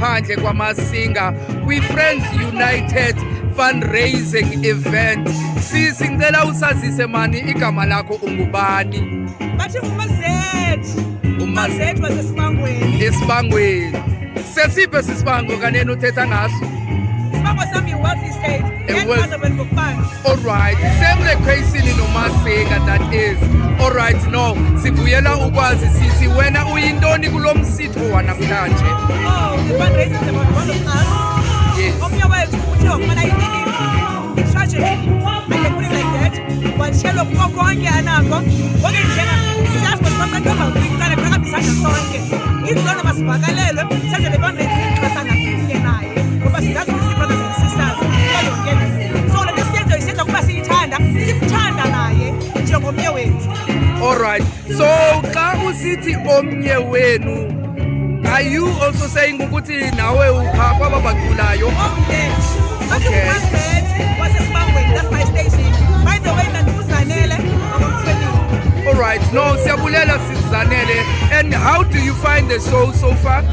ngaphandle kwamasinga kwi-Friends United fundraising event. Sisi ngicela usazise mani igama lakho ungubani? Bathi uMazethi wasesibangweni. Esibangweni. Sesiphe sisibango kanene uthetha ngaso? Isibango sami iWealthy Estate. Yangibona ngokubani. All right, same location noMasinga that is. All right, no, sivuyela ukwazi sisi wena uyintoni kulomsitho wanamhlanje? Oh, the fundraising is about one of us. Yes. Omnye wethu kuthiwa kumele ayinini tragedy. I can put it like that. Walishelo kuko konke anako. Konke njena siyazi ukuthi noma ngicala qhakambisa sonke. Izona masivakalelwe senze le fundraising ixhasana kunye naye. Ngoba siyazi ukuthi brothers and sisters bayongena. So le siyenzo isenza kuba siyithanda, simthanda naye njengomnye wethu. All right, so xa usithi omnye wenu, are you also saying ukuthi nawe upha kwaba baculayo? Okay. Wasesibangweni, that's my station. By the way, nandiuzanele All right, no, siyabulela sizanele. And how do you find the show so far?